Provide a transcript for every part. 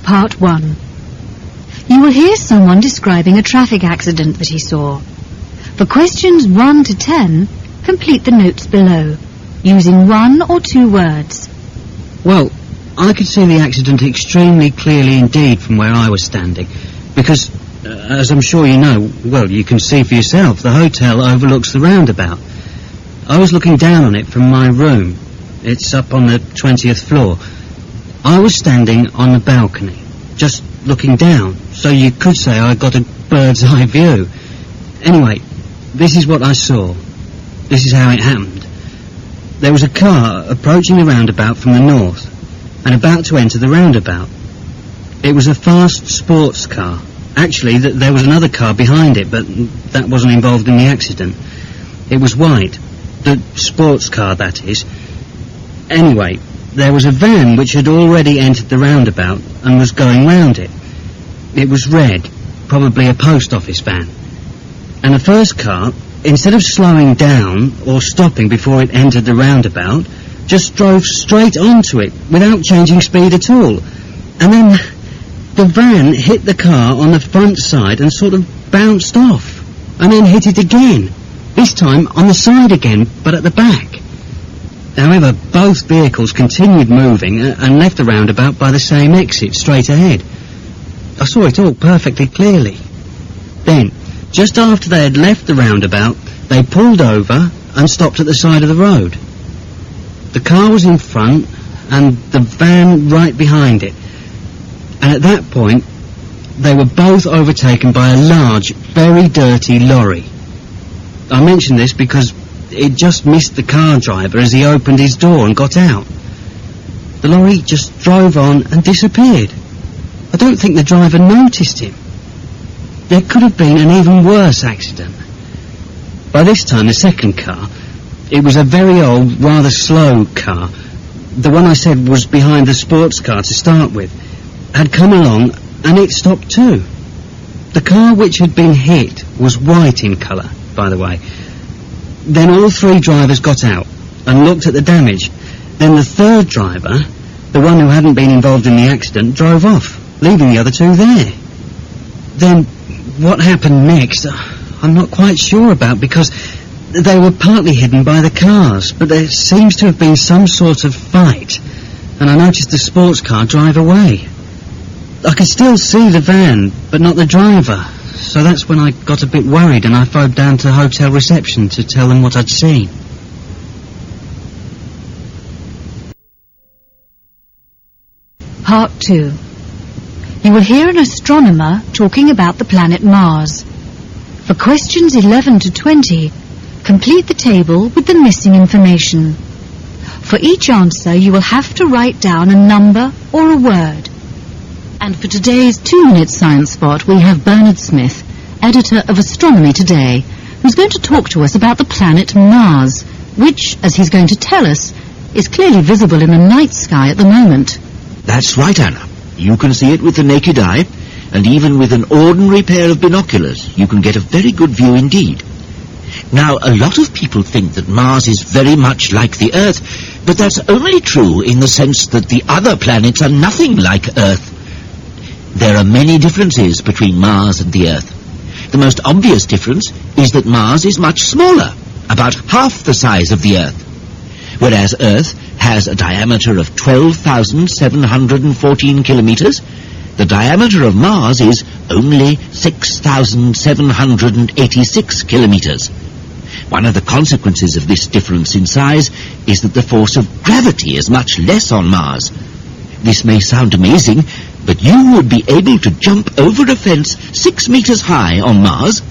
Part 1. You will hear someone describing a traffic accident that he saw. For questions 1 to 10, complete the notes below, using 1 or 2 words. Well, I could see the accident extremely clearly indeed from where I was standing, because, as I'm sure you know, well, you can see for yourself, the hotel overlooks the roundabout. I was looking down on it from my room. It's up on the 20th floor. I was standing on the balcony, just looking down, so you could say I got a bird's eye view. Anyway, this is what I saw. This is how it happened. There was a car approaching the roundabout from the north, and about to enter the roundabout. It was a fast sports car. Actually, there was another car behind it, but that wasn't involved in the accident. It was white. The sports car, that is. Anyway, there was a van which had already entered the roundabout and was going round it. It was red, probably a post office van. And the first car, instead of slowing down or stopping before it entered the roundabout, just drove straight onto it without changing speed at all. And then the van hit the car on the front side and sort of bounced off, and then hit it again, this time on the side again, but at the back. However, both vehicles continued moving and left the roundabout by the same exit, straight ahead. I saw it all perfectly clearly. Then, just after they had left the roundabout, they pulled over and stopped at the side of the road. The car was in front and the van right behind it. And at that point, they were both overtaken by a large, very dirty lorry. I mention this because it just missed the car driver as he opened his door and got out. The lorry just drove on and disappeared. I don't think the driver noticed him. There could have been an even worse accident. By this time, the second car, it was a very old, rather slow car. The one I said was behind the sports car to start with, had come along and it stopped too. The car which had been hit was white in colour, by the way. Then all 3 drivers got out and looked at the damage. Then the third driver, the one who hadn't been involved in the accident, drove off, leaving the other 2 there. Then what happened next, I'm not quite sure about, because they were partly hidden by the cars, but there seems to have been some sort of fight, and I noticed the sports car drive away. I could still see the van, but not the driver, so that's when I got a bit worried and I phoned down to hotel reception to tell them what I'd seen. Part 2. You will hear an astronomer talking about the planet Mars. For questions 11 to 20, complete the table with the missing information. For each answer, you will have to write down a number or a word. And for today's 2-minute science spot, we have Bernard Smith, editor of Astronomy Today, who's going to talk to us about the planet Mars, which, as he's going to tell us, is clearly visible in the night sky at the moment. That's right, Anna. You can see it with the naked eye, and even with an ordinary pair of binoculars, you can get a very good view indeed. Now, a lot of people think that Mars is very much like the Earth, but that's only true in the sense that the other planets are nothing like Earth. There are many differences between Mars and the Earth. The most obvious difference is that Mars is much smaller, about half the size of the Earth, whereas Earth has a diameter of 12,714 kilometers. The diameter of Mars is only 6,786 kilometers. One of the consequences of this difference in size is that the force of gravity is much less on Mars. This may sound amazing, but you would be able to jump over a fence 6 meters high on Mars.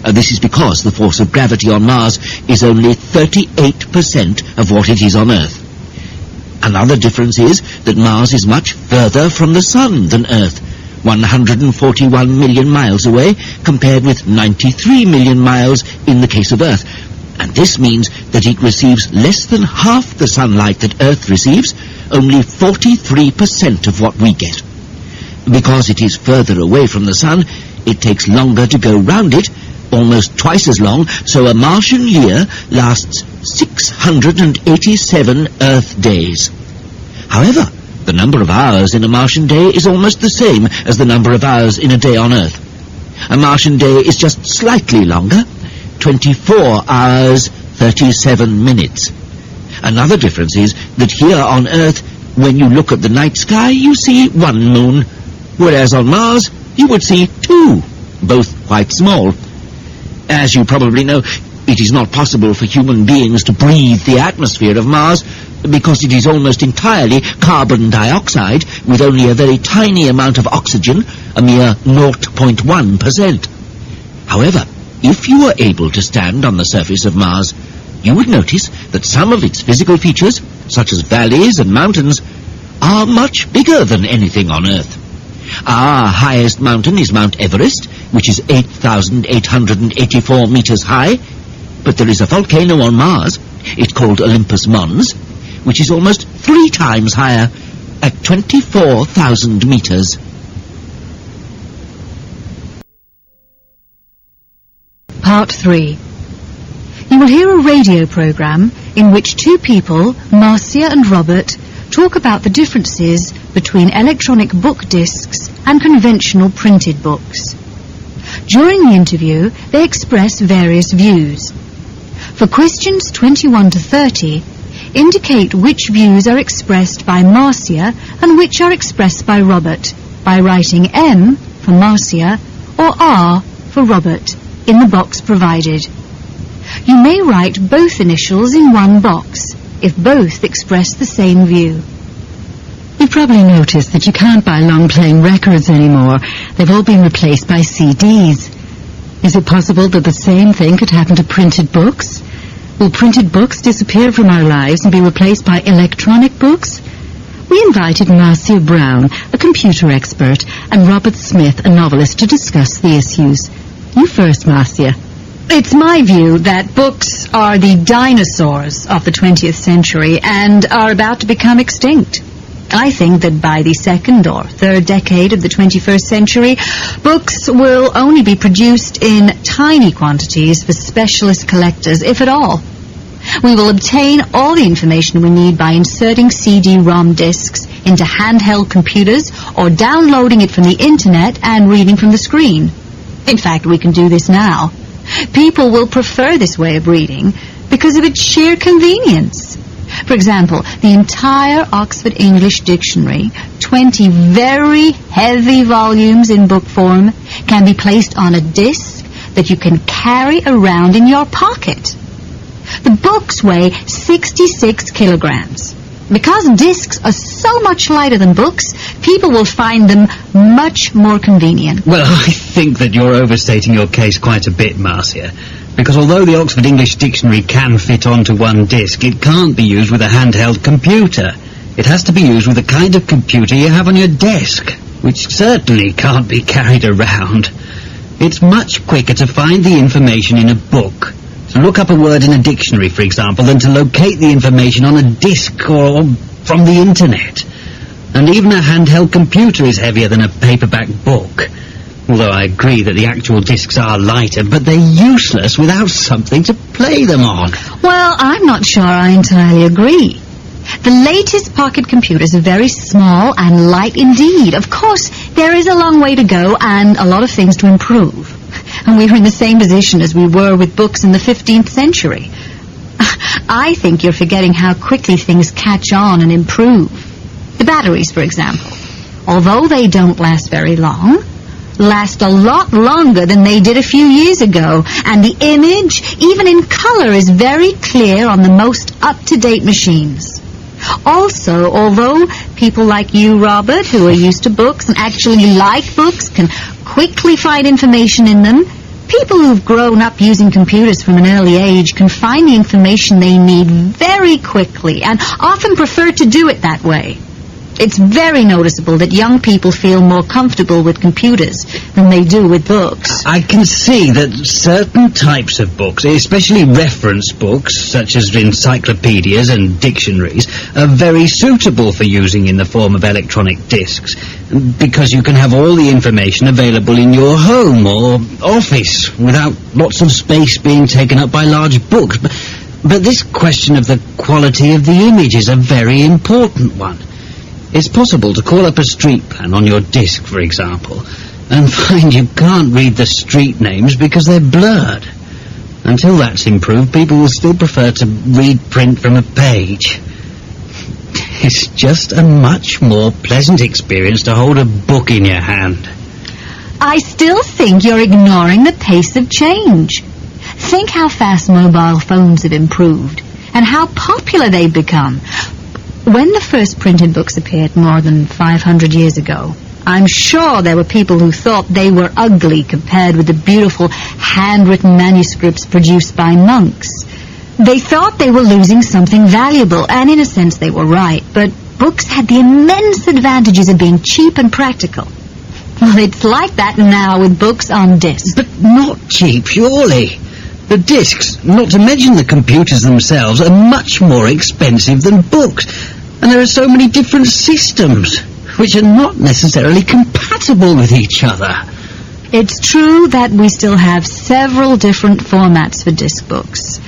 This is because the force of gravity on Mars is only 38% of what it is on Earth. Another difference is that Mars is much further from the Sun than Earth, 141 million miles away, compared with 93 million miles in the case of Earth. And this means that it receives less than half the sunlight that Earth receives, only 43% of what we get. Because it is further away from the Sun, it takes longer to go round it, almost twice as long, so a Martian year lasts 687 Earth days. However, The number of hours in a Martian day is almost the same as the number of hours in a day on Earth. A Martian day is just slightly longer, 24 hours, 37 minutes. Another difference is that here on Earth, when you look at the night sky, you see one moon, whereas on Mars, you would see two, both quite small. As you probably know, it is not possible for human beings to breathe the atmosphere of Mars because it is almost entirely carbon dioxide with only a very tiny amount of oxygen, a mere 0.1%. However, if you were able to stand on the surface of Mars, you would notice that some of its physical features, such as valleys and mountains, are much bigger than anything on Earth. Our highest mountain is Mount Everest, which is 8,884 meters high, but there is a volcano on Mars, it's called Olympus Mons, which is almost 3 times higher, at 24,000 meters. Part 3. You will hear a radio program in which two people, Marcia and Robert, talk about the differences between electronic book discs and conventional printed books. During the interview, they express various views. For questions 21 to 30, indicate which views are expressed by Marcia and which are expressed by Robert by writing M for Marcia or R for Robert in the box provided. You may write both initials in one box if both express the same view. You've probably noticed that you can't buy long-playing records anymore. They've all been replaced by CDs. Is it possible that the same thing could happen to printed books? Will printed books disappear from our lives and be replaced by electronic books? We invited Marcia Brown, a computer expert, and Robert Smith, a novelist, to discuss the issues. You first, Marcia. It's my view that books are the dinosaurs of the 20th century and are about to become extinct. I think that by the second or third decade of the 21st century, books will only be produced in tiny quantities for specialist collectors, if at all. We will obtain all the information we need by inserting CD-ROM discs into handheld computers or downloading it from the internet and reading from the screen. In fact, we can do this now. People will prefer this way of reading because of its sheer convenience. For example, the entire Oxford English Dictionary, 20 very heavy volumes in book form, can be placed on a disc that you can carry around in your pocket. The books weigh 66 kilograms. Because discs are so much lighter than books, people will find them much more convenient. Well, I think that you're overstating your case quite a bit, Marcia. Because although the Oxford English Dictionary can fit onto one disc, it can't be used with a handheld computer. It has to be used with the kind of computer you have on your desk, which certainly can't be carried around. It's much quicker to find the information in a book, to look up a word in a dictionary, for example, than to locate the information on a disc or from the internet. And even a handheld computer is heavier than a paperback book. Although I agree that the actual discs are lighter, but they're useless without something to play them on. Well, I'm not sure I entirely agree. The latest pocket computers are very small and light indeed. Of course, there is a long way to go and a lot of things to improve. And we are in the same position as we were with books in the 15th century. I think you're forgetting how quickly things catch on and improve. The batteries, for example, although they don't last very long, last a lot longer than they did a few years ago, and the image, even in color, is very clear on the most up-to-date machines. Also, although people like you, Robert, who are used to books and actually like books, can quickly find information in them, people who've grown up using computers from an early age can find the information they need very quickly and often prefer to do it that way. It's very noticeable that young people feel more comfortable with computers than they do with books. I can see that certain types of books, especially reference books, such as encyclopedias and dictionaries, are very suitable for using in the form of electronic discs, because you can have all the information available in your home or office without lots of space being taken up by large books. But this question of the quality of the image is a very important one. It's possible to call up a street plan on your disc, for example, and find you can't read the street names because they're blurred. Until that's improved, people will still prefer to read print from a page. It's just a much more pleasant experience to hold a book in your hand. I still think you're ignoring the pace of change. Think how fast mobile phones have improved and how popular they've become. When the first printed books appeared more than 500 years ago, I'm sure there were people who thought they were ugly compared with the beautiful handwritten manuscripts produced by monks. They thought they were losing something valuable, and in a sense they were right, but books had the immense advantages of being cheap and practical. Well, it's like that now with books on disc. But not cheap, surely. The discs, not to mention the computers themselves, are much more expensive than books. And there are so many different systems, which are not necessarily compatible with each other. It's true that we still have several different formats for disc books.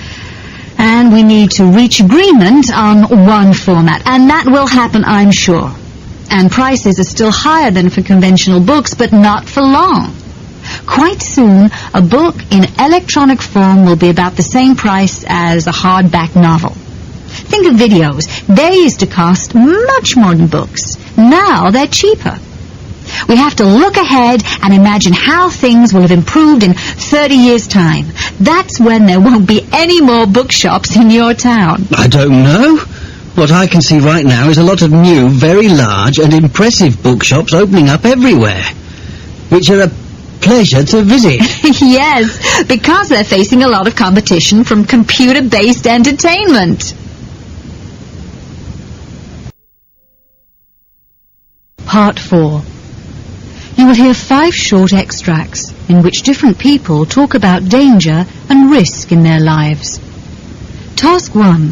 And we need to reach agreement on one format, and that will happen, I'm sure. And prices are still higher than for conventional books, but not for long. Quite soon, a book in electronic form will be about the same price as a hardback novel. Think of videos. They used to cost much more than books. Now they're cheaper. We have to look ahead and imagine how things will have improved in 30 years' time. That's when there won't be any more bookshops in your town. I don't know. What I can see right now is a lot of new, very large and impressive bookshops opening up everywhere, which are a pleasure to visit. Yes, because they're facing a lot of competition from computer-based entertainment. Part 4. You will hear 5 short extracts in which different people talk about danger and risk in their lives. Task 1.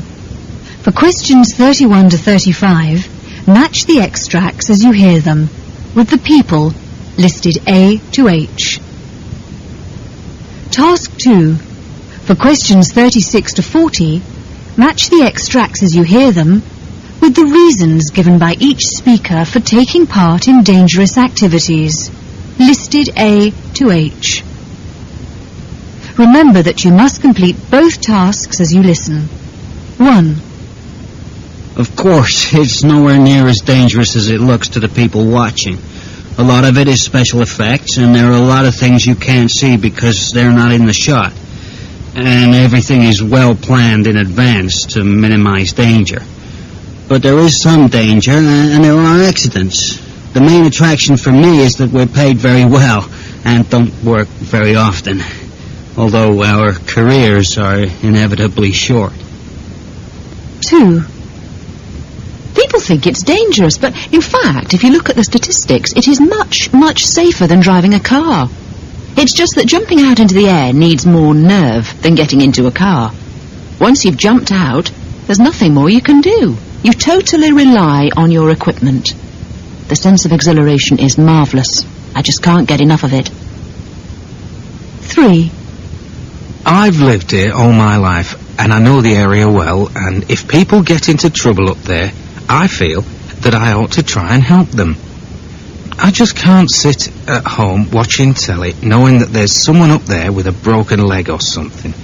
For questions 31 to 35, match the extracts as you hear them with the people listed A to H. Task 2. For questions 36 to 40, match the extracts as you hear them with the reasons given by each speaker for taking part in dangerous activities, listed A to H. Remember that you must complete both tasks as you listen. 1. Of course, it's nowhere near as dangerous as it looks to the people watching. A lot of it is special effects, and there are a lot of things you can't see because they're not in the shot. And everything is well planned in advance to minimize danger. But there is some danger, and there are accidents. The main attraction for me is that we're paid very well and don't work very often, although our careers are inevitably short. 2. People think it's dangerous, but in fact, if you look at the statistics, it is much, much safer than driving a car. It's just that jumping out into the air needs more nerve than getting into a car. Once you've jumped out, there's nothing more you can do. You totally rely on your equipment. The sense of exhilaration is marvellous. I just can't get enough of it. 3. I've lived here all my life, and I know the area well, and if people get into trouble up there, I feel that I ought to try and help them. I just can't sit at home watching telly knowing that there's someone up there with a broken leg or something.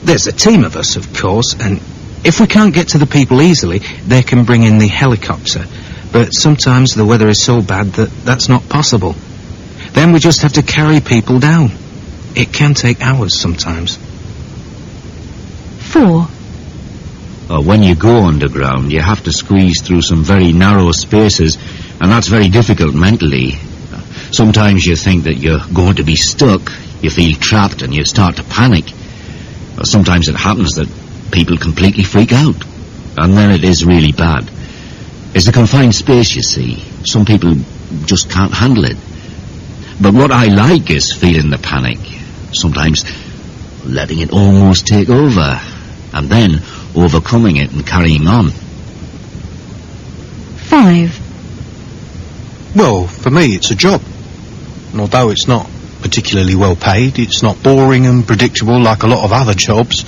There's a team of us, of course, and if we can't get to the people easily, they can bring in the helicopter. But sometimes the weather is so bad that that's not possible. Then we just have to carry people down. It can take hours sometimes. 4. When you go underground, you have to squeeze through some very narrow spaces, and that's very difficult mentally. Sometimes you think that you're going to be stuck, you feel trapped, and you start to panic. Sometimes it happens that people completely freak out, and then it is really bad. It's a confined space, you see. Some people just can't handle it. But what I like is feeling the panic, sometimes letting it almost take over, and then overcoming it and carrying on. 5. Well, for me it's a job. And although it's not particularly well paid, it's not boring and predictable like a lot of other jobs.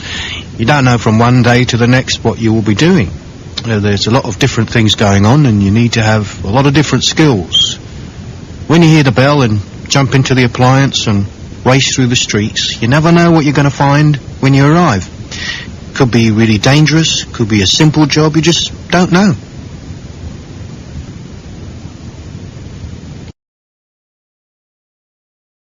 You don't know from one day to the next what you will be doing. There's a lot of different things going on, and you need to have a lot of different skills. When you hear the bell and jump into the appliance and race through the streets, you never know what you're going to find when you arrive. Could be really dangerous, could be a simple job, you just don't know.